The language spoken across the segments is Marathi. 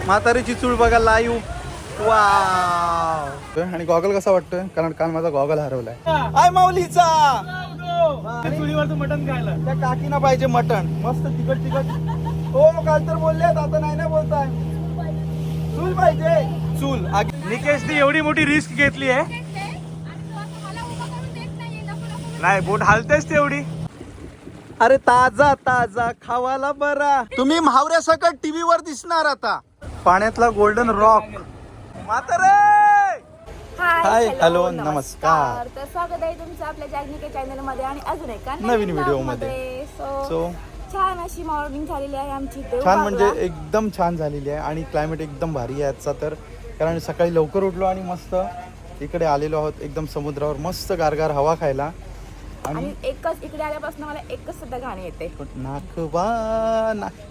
म्हातारीची चूळ बघा लाईव्ह. वाव. आणि गॉगल कसा वाटतोय? कारण काल माझा गॉगल हरवलाय. आय माऊलीचा चुलीवरचं मटण खायला त्या काकीना पाहिजे मटण मस्त तिखट तिखट. हो काल तर बोललेत, आता नाही ना बोलताय. चूल पाहिजे चूल. निकेशने एवढी मोठी रिस्क घेतली आहे. नाही बोट हालतेच तेवढी. अरे ताजा ताजा खावाला बरा. तुम्ही म्हावऱ्या सकट टीव्ही वर दिसणार आता. पाण्यातला गोल्डन रॉक. म्हातारे हाय हॅलो नमस्कार. तर स्वागत आहे तुमचं आपल्या जागनिके चॅनल मध्ये आणि अजून एका नवीन व्हिडिओ मध्ये. सो छान अशी मॉर्निंग झालेली आहे आमची. छान म्हणजे एकदम छान झालेली आहे आणि क्लायमेट एकदम भारी आहे आजचा. तर कारण सकाळी लवकर उठलो आणि मस्त इकडे आलेलो आहोत एकदम समुद्रावर मस्त गारगार हवा खायला. आणि एकच इकडे आल्यापासून मला एकच सुद्धा गाणी येते. नाकबा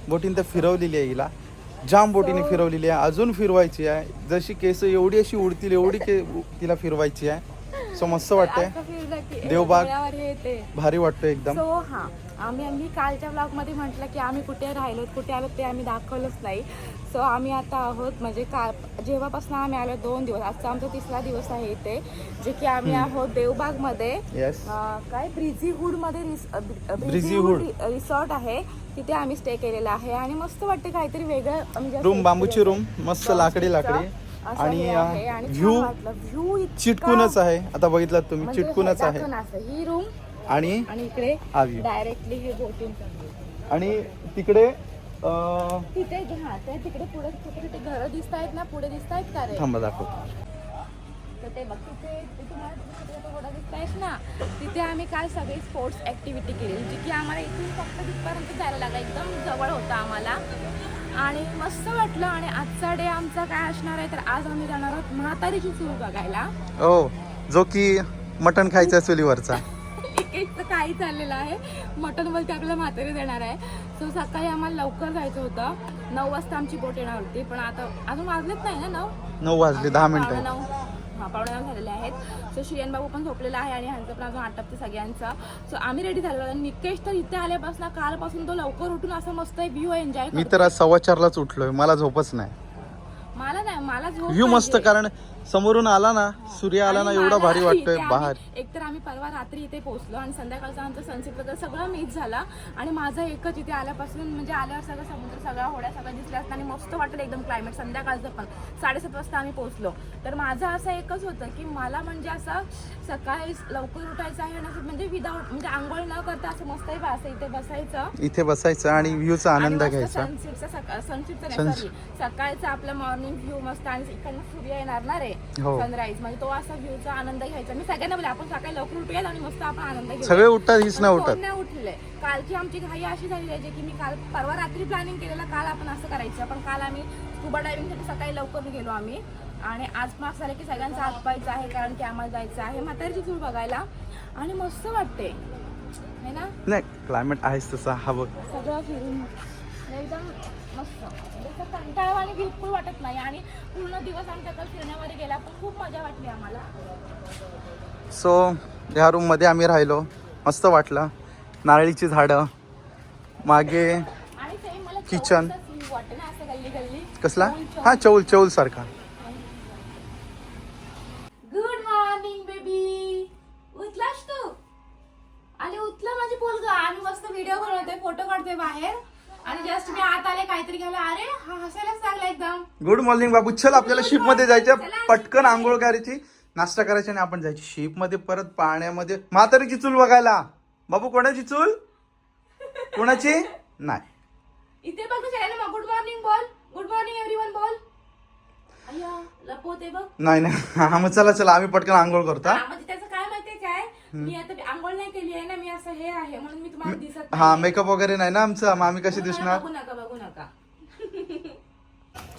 बोटीने तर फिरवलेली आहे हिला. जाम बोटीने फिरवलेली आहे. अजून फिरवायची आहे. जशी केस एवढी अशी उडतील एवढी तिला फिरवायची आहे. सो मस्त वाटतंय. देवबाग भारी वाटतंय एकदम. सो हा आम्ही कालच्या ब्लॉग मध्ये म्हटलं की आम्ही कुठे राहिलो कुठे आलो ते आम्ही दाखवलंच नाही. सो आम्ही आता आहोत म्हणजे जेव्हापासून आम्ही आलो 2 दिवस. आजचा आमचा 3रा दिवस आहे इथे. जे की आम्ही आहोत देवबाग मध्ये. काय ब्रिझीहूड मध्ये ब्रिझीहूड रिसॉर्ट आहे तिथे आम्ही स्टे केलेला आहे. आणि मस्त वाटते काहीतरी वेगळं म्हणजे रूम बांबूची रूम मस्त लाकडी आणि व्ह्यू चिटकूनच आहे. आता बघितलात तुम्ही चिटकूनच आहे ही रूम. आणि इकडे डायरेक्टली हे बोटिंग आणि तिकडे तिथे तिकडे पुढे तिथे घरं दिसत आहेत ना पुढे दिसत आहेत का रे. थांबा दाखवतो. तर ते बघ तिथे तुम्हाला दिसत आहेत ना तिथे आम्ही काल सगळी स्पोर्ट्स ऍक्टिव्हिटी केली जी की आम्हाला इथून फक्त तिथपर्यंत जायला लागला. एकदम जवळ होता आम्हाला आणि मस्त वाटलं. आणि आजचा डे आमचा काय असणार आहे तर आज आम्ही जाणार आहोत म्हातारीची चूल बघायला. हो जो की मटण खायचा चुलीवरचा. काही चाललेलं आहे मटन वरती आपल्याला म्हातारी देणार आहे. सो सकाळी आम्हाला लवकर जायचं होतं. 9 वाजता आमची बोट येणार होती पण आता अजून वाजलेत नाही ना 9 वाजले 10 मिनिटं. 9:15 झालेले आहेत. सो श्रियन बाबू पण झोपलेला आहे आणि ह्यांचं पण अजून आटपते सगळ्यांचा. सो आम्ही रेडी झालेलो आणि निकेश तर इथे आल्यापासून कालपासून तो लवकर उठून असं मस्त व्ह्यू एन्जॉय. मी तर आज 4:15लाच उठलोय. मला झोपच नाही. मला झोप व्ह्यू मस्त कारण समोरून आला ना सूर्य आला ना एवढा भारी वाटतोय बाहेर. एकतर आम्ही परवा रात्री इथे पोहोचलो आणि संध्याकाळचा आमचं सनसेट वगैरे सगळं मिस झाला. आणि माझं एकच इथे आल्यापासून म्हणजे आल्यावर सगळं समुद्र सगळ्या होड्या सगळं दिसल्या असतं आणि मस्त वाटलं एकदम क्लायमेट. संध्याकाळचं पण 7:30 वाजता आम्ही पोहोचलो. तर माझं असं एकच होतं की मला म्हणजे असं सकाळी लवकर उठायचं आहे आणि म्हणजे विदाऊट म्हणजे आंघोळ न करता असं मस्त इथे बसायचं आणि व्ह्यूचा आनंद घ्यायचा. सनसेटचा सकाळचा आपला मॉर्निंग व्ह्यू मस्त आणि इकडनं सूर्य येणार ना रे सनराईज म्हणजे तो असा व्ह्यूचा आनंद घ्यायचा. मी सगळ्यांना बोलले आपण सकाळी लवकर उठूयात आणि मस्त आपण आनंद घेऊ. सगळे उठतात हीच नाही उठले. कालची आमची घाई अशी झाली आहे की मी काल परवा रात्री प्लॅनिंग केलेलं काल आपण असं करायचं पण काल आम्ही स्कुबा डायव्हिंगसाठी सकाळी लवकर गेलो आम्ही. आणि आज मार्क्स झाले की सगळ्यांचा हात पाहायचा आहे कारण की आम्हाला जायचं आहे म्हातारीची चूल बघायला. आणि मस्त वाटते है ना. नाही क्लायमेट आहेच तसा. हा बघ सगळं फिरून एकदम मस्त कंटाळा आणि बिलकुल वाटत नाही. आणि पूर्ण दिवस आमच्याकडे फिरण्यामध्ये गेला पण खूप मजा वाटली आम्हाला. सो ह्या रूम मध्ये आम्ही राहिलो मस्त वाटलं. नारळीची झाडं मागे किचन कसला हा चौल सारखा. Good morning baby. उठलास तू आणि उठला माझी पोरगा आणि मस्त व्हिडिओ बनवते फोटो काढते बाहेर. आणि जस्ट मी आत आले काहीतरी घ्यायला अरे हा हसायलाच लागला एकदम. गुड मॉर्निंग बाबू. चल आपल्याला शिप मध्ये जायचं. पटकन आंघोळ करायची नाश्ता करायचा आणि आपण जायची शिप मध्ये परत पाण्यामध्ये म्हातारीची चूल बघायला. बाबू कोणाची चूल कोणाची नाही इथे बघ मग गुड मॉर्निंग बोल. गुड मॉर्निंग एव्हरीवन बोल. अय्या लपवते बघ. नाही हा मग चला आम्ही पटकन आंघोळ करतो. म्हणजे त्याचं काय माहितीये काय मी आता आंघोळ नाही केली आहे ना मी असं हे आहे म्हणून मी तुम्हाला दिसत हा मेकअप वगैरे नाही ना आमचं मग आम्ही कशी दिसणार. बघू नका.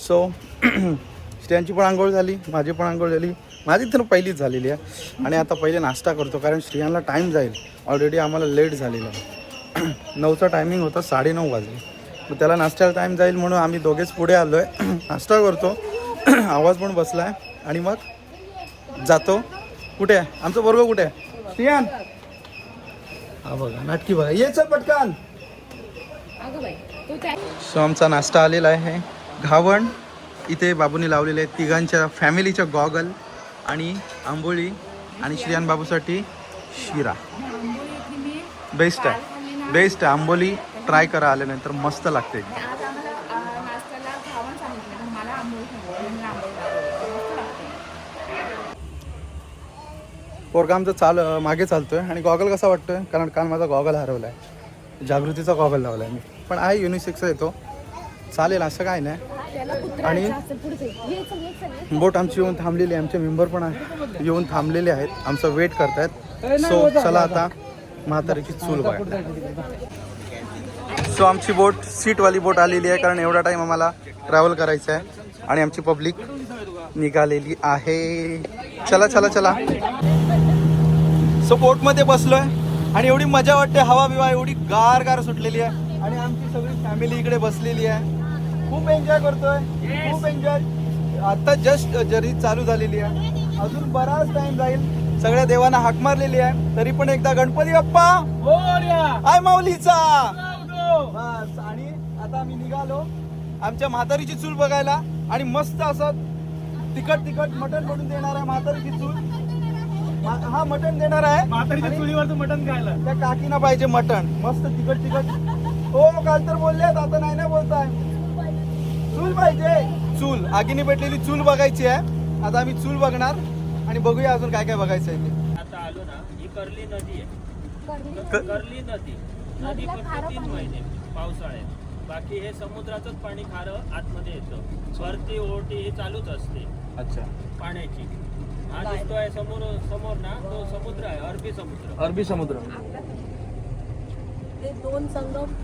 सो श्रेयांची पण आंघोळ झाली माझी पण आंघोळ झाली. माझी तर पहिलीच झालेली आहे. आणि आता पहिले नाश्ता करतो कारण श्रेयांना टाईम जाईल. ऑलरेडी आम्हाला लेट झालेला 9चा टायमिंग होता 9:30 वाजले. मग त्याला नाश्त्याला टाईम जाईल म्हणून आम्ही दोघेच पुढे आलो आहे. नाश्ता करतो आवाज पण बसला आहे आणि मग जातो. कुठे आहे आमचं बरोबर कुठे आहे श्रेयान. हा बघा नाटकी बघा ये चल पटकन. सो आमचा नाश्ता आलेला आहे घावण इथे बाबूने लावलेले आहेत तिघांच्या फॅमिलीच्या गॉगल आणि आंबोळी आणि श्रियान बाबूसाठी शिरा. बेस्ट आहे, बेस्ट आहे. आंबोली ट्राय करा आल्यानंतर, मस्त लागते. आज आम्हाला नाश्त्याला खावण सांगितलं तर मला आंबोळी सांगितलं, मी आंबोळी खाल्ली. मस्त लागते. पोरगा आमचं मागे चालतोय आणि गॉगल कसा वाटतोय, कारण काल माझा गॉगल हरवला आहे. जागृतीचा गॉगल लावला आहे मी, पण आहे युनिसेक्सचा येतो, चालेल असं काय नाही. आणि बोट आमची येऊन थांबलेली आहे, आमचे मेंबर पण येऊन थांबलेले आहेत, आमचं वेट करतायत. सो चला आता म्हातारीची चूल बघा. सो आमची बोट सीटवाली बोट आलेली आहे, कारण एवढा टाईम आम्हाला ट्रॅव्हल करायचं आहे आणि आमची पब्लिक निघालेली आहे. चला चला चला. सो बोटमध्ये बसलोय आणि एवढी मजा वाटते, हवा बिवा एवढी गार गार सुटलेली आहे आणि आमची सगळी फॅमिली इकडे बसलेली आहे. खूप एन्जॉय करतोय, खूप एन्जॉय. आता जस्ट जर्नी चालू झालेली आहे, अजून बराच टाइम जाईल. सगळ्या देवांना हाक मारलेली आहे, तरी पण एकदा गणपती बाप्पा आय माऊलीचा बस. आणि आता आम्ही निघालो आमच्या म्हातारीची चूल बघायला आणि मस्त असं तिखट तिखट मटण बनवून देणार आहे म्हातारीची चूल. हा मटण देणार आहे म्हातारीच्या चुलीवरचं मटण खायला. त्या काकीना पाहिजे मटण मस्त तिखट तिखट. हो काल तर बोललेत, आता नाही ना बोलताय. चूल पाहिजे, चूल आगीने पेटलेली चूल बघायची आहे. आता आम्ही चूल बघणार आणि बघूया अजून काय काय बघायचं आहे ते. आता आलो ना, ही कर्ली नदी आहे. कर्ली नदी फक्त 3 महिने पावसाळ्यात, बाकी हे समुद्राचंच पाणी खारं आतमध्ये येतं. भरती ओहोटी ही चालूच असते. अच्छा. पाण्याची. हा दिसतोय समोर ना, तो समुद्र आहे, अरबी समुद्र. अरबी समुद्र. ते 2 संगम.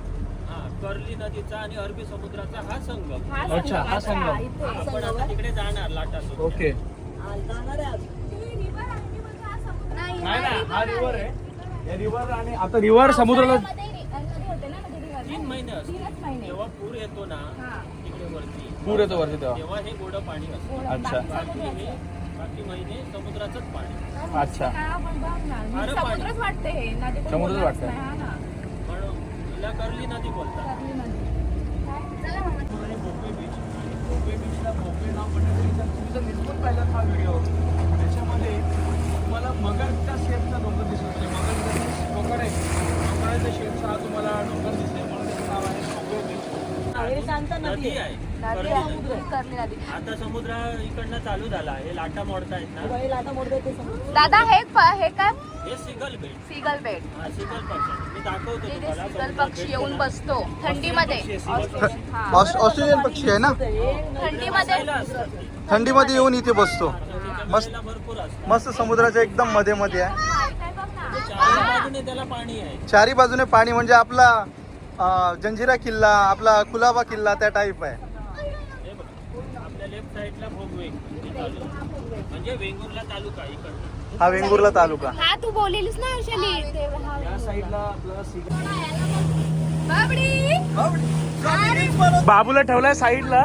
हा, कर्ली नदीचा आणि अरबी समुद्राचा हा संगम. अच्छा, हा संगम. आपण आता तिकडे जाणार लाटासोबत. ओके. जाणार आहे आज. नाही नाही ना, हा रिव्हर आहे. या रिव्हर आणि आता रिव्हर समुद्राला 3 महिने असते. 3च महिने. जेव्हा पूर येतो ना तिकडे वरती, पूर येतो वरती तेव्हा. तेव्हा हे गोड पाणी असतं. अच्छा. बाकी महिने समुद्राचंच पाणी. अच्छा. समुद्रच वाटते हे, नदी पण समुद्रच बोलणारच वाटते. नाही, हा ना. म्हणून तिला कर्ली नदी बोलतात. कर्ली नदी. चला मामा. आणि भोपळे बीच. भोपळे बीचला भोपळे नाव पडण्याचा तुम्ही निस्बत पाहिला हा व्हिडिओ. त्याच्यामध्ये तुम्हाला मगरच्या शेपचा डोंगर दिसतो. मगर आहे, मगराच्या शेपचा हा तुम्हाला डोंगर दिसतोय, म्हणून त्याचं नाव आहे भोपळे बीच. शांत नदी आहे नदी कर्ली आहे, नदी. कर्ली नदी. आता समुद्र इकडनं चालू झाला. हे लाटा मोडतायत ना, बाई लाटा मोडते ते समुद्र. दादा हे काय हे सिगल बेट. सीगल बेट. हा, सिगल पक्षी मी दाखवतो तिथे तुम्हाला. सीगल समुद्रात पक्षी भेट येऊन देणार. बसतो थंडीमध्ये. हा. ऑस्ट्रेलियन पक्षी आहे ना, थंडीमध्ये बसायला असतात ते. थंडीमध्ये येऊन इथे बसतो. थंडीच्या मस्त. वेळेला भरपूर असतात. मस्त समुद्राच्या एकदम मध्ये मध्ये आहे. काय बघ ना. चारी बाजूने त्याला पाणी आहे. चारी बाजूने पाणी, म्हणजे आपला जंजिरा किल्ला, आपला कुलाबा किल्ला त्या टाईप आहे. हे बघा, आपल्या लेफ्ट साईडला भोगवेंग म्हणजे वेंगुर्ला तालुका इकडनं. हा वेंगुर्ला तालुका. हा तू बोललेलीस ना हर्षली. या साईडला आपल्याला सिगल. बाबडी. बाबूला ठेवलाय साईडला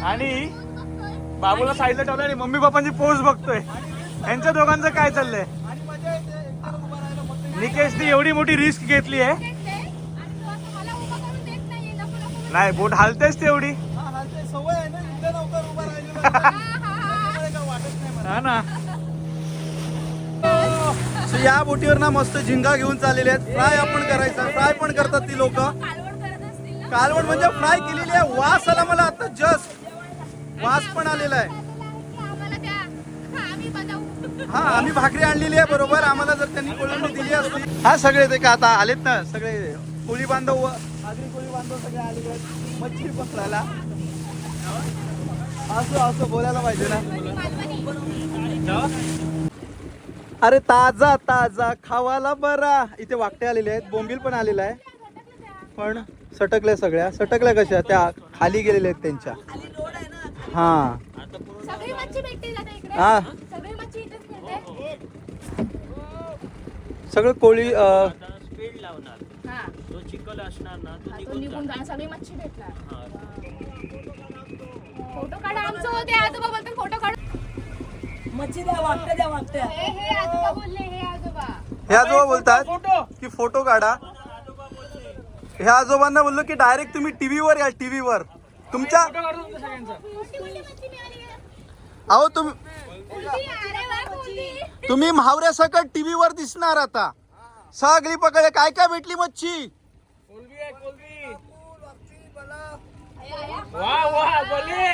आणि बाबूला साईडला ठेवलाय आणि मम्मी पप्पांची पोज बघतोय. यांच्या दोघांचं काय चाललंय. निकेशने एवढी मोठी रिस्क घेतली आहे. नाही, बोट हालतेच तेवढी. हा ना. So, या बोटीवर ना मस्त झिंगा घेऊन चाललेले आहेत. फ्राय आपण करायचा, फ्राय पण करतात ती लोक. कालवण करत असतील ना. कालवण म्हणजे फ्राय केलेली आहे. वास आला मला आता जस्ट, वास पण आलेला आहे. आम्हाला द्या. हा, आम्ही बनवू. हा, आम्ही भाकरी आणलेली आहे बरोबर. आम्हाला जर त्यांनी कोळंबी दिली असती. हा, सगळे ते का आता आलेत ना, सगळे कोळी बांधव, आगरी कोळी बांधव सगळे आलेले आहेत मच्छी पकडायला. असं बोलायला पाहिजे ना. अरे ताजा ताजा खावाला बरा. इथे वाकटे आलेले आहेत, बोंबील पण आलेला आहे, पण सटकल्या सगळ्या. सटकल्या कशा, त्या खाली गेलेल्या आहेत त्यांच्या. हा सगळी मच्छी भेटते दादा इकडे. हा, सगळी मच्छी इथेच मिळते. सगळं कोळी. स्पीड लावणार. हा. जो चिखल असणार ना, तो तो निघून निघून जाणार. जाणार, सगळी मच्छी भेटणार. हा. फोटो काढा आमचं होते. आजोबा बोलतात फोटो काढ. मच्छी द्या, वाटत्या. हे आजोबा बोलले, हे आजोबा. हे आजोबा बोलतात की फोटो काढा. ह्या आजोबांना बोललो की डायरेक्ट तुम्ही टीव्हीवर या, टीव्हीवर तुमच्या फोटो काढतो तुमचा सगळ्यांचा. अहो तुम्ही म्हावऱ्यासकट टीव्ही वर दिसणार आता. सगळी पकडे काय काय भेटली मच्छी. कोलबी आहे कोलबी. वा वा बोले.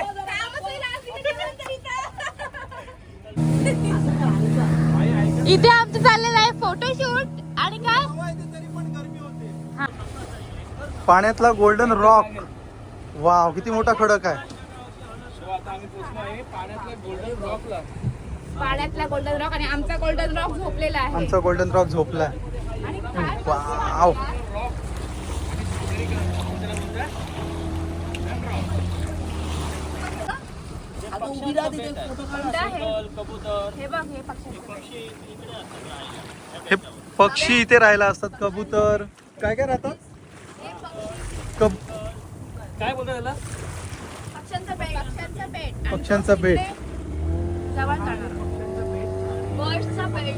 इथे आमचं चाललेलं आहे फोटोशूट आणि काय पाण्यातला गोल्डन रॉक. वाव किती मोठा खडक आहे. So, आता आम्ही पोहोचलो आहे पाण्यातल्या गोल्डन रॉकला. पाण्यातला गोल्डन रॉक आणि आमचा गोल्डन रॉक झोपलेला आहे. आमचा गोल्डन रॉक झोपलाय. आणि काय वाव आता उभी राहा तिथे फोटो कोणतं आहे? कबूतर. हे बघ हे पक्ष्यांचं हे पक्षी इथे राहायला असतात. कबूतर काय काय राहतात. काय बोलतो त्याला. पक्ष्यांचं बेट आणि पक्ष्यांचा बेट. जवळ जाणार बर्ड्सचा बेट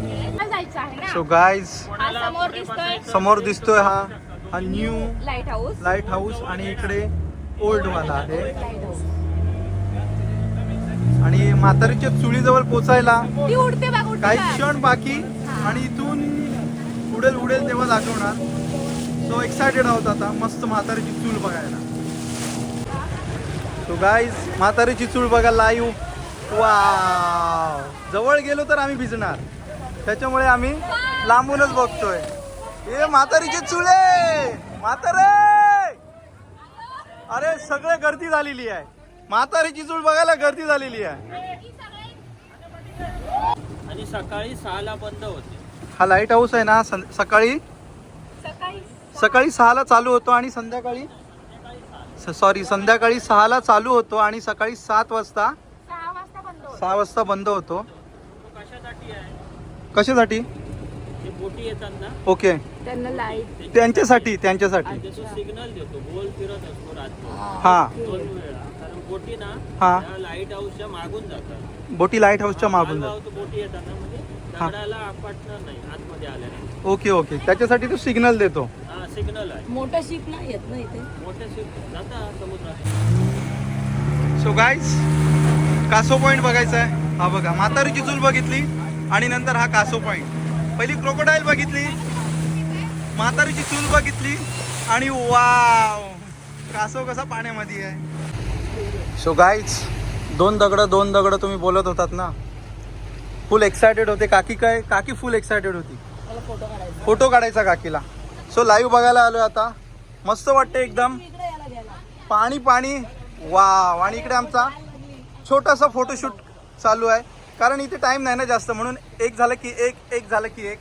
जायचं आहे ना. सो गाईज हा समोर दिसतोय समोर दिसतोय हा new light house. Light house आणि इकडे ओल्ड वाला आहे. आणि म्हातारीच्या चुलीजवळ पोचायला ती उडते बघ उडते काही बघ. क्षण बाकी आणि इथून उडेल उडेल तेव्हा दाखवणार. सो एक्सायटेड आहोत आता मस्त म्हातारीची चूल बघायला. सो गाईज म्हातारीची चूल बघा लाईव्ह. वाव जवळ गेलो तर आम्ही भिजणार त्याच्यामुळे आम्ही लांबूनच बघतोय. हे म्हातारीची चुले म्हातारे. अरे सगळे गर्दी झालेली आहे. म्हातारीची चूल बघायला गर्दी झालेली आहे. आणि सकाळी 6ला बंद होते. हा लाईट हाऊस आहे ना सकाळी सकाळी सकाळी 6ला चालू होतो आणि संध्याकाळी संध्याकाळी 6ला चालू होतो आणि सकाळी 7 वाजता 6 वाजता बंद होतं. 6 वाजता बंद होतो. तो कशासाठी आहे. कशासाठी. ते बोटी येतात ना ओके त्यांना लाईट त्यांच्यासाठी त्याचा सिग्नल देतो. गोल फिरत असतो रात्री हा 2 वेळा. कारण बोटी ना हा. त्या लाईट हाऊसच्या मागून जातात. बोटी लाईट हाऊसच्या मागून मालवाहू जात. तो बोटी येतात ना म्हणजे हा. दगडाला आपटणार नाही आतमध्ये आल्याने. ओके ओके त्याच्यासाठी तो सिग्नल देतो. हा सिग्नल आहे. मोठं शिप नाही येत ना इथे. मोठे शिप जातात समुद्रात. सो गाईज कासो पॉइंट बघायचा आहे. हा बघा म्हातारीची चूल बघितली आणि नंतर हा कासो पॉइंट. पहिली क्रोकोडाईल बघितली म्हातारीची चूल बघितली आणि वाव कासव कसा पाण्यामध्ये आहे. सो गाईज दोन दगड तुम्ही बोलत होतात ना. फुल एक्सायटेड होते काकी फुल एक्सायटेड होती. मला फोटो काढायचा. फोटो काढायचा काकीला. सो लाईव्ह बघायला आलोय आता. मस्त वाटतं एकदम. इकडे यायला घ्यायला. पाणी वाव. आणि इकडे आमचा छोटासा फोटोशूट चालू आहे कारण इथे टाइम नाही ना जास्त म्हणून एक झालं की एक झालं की एक.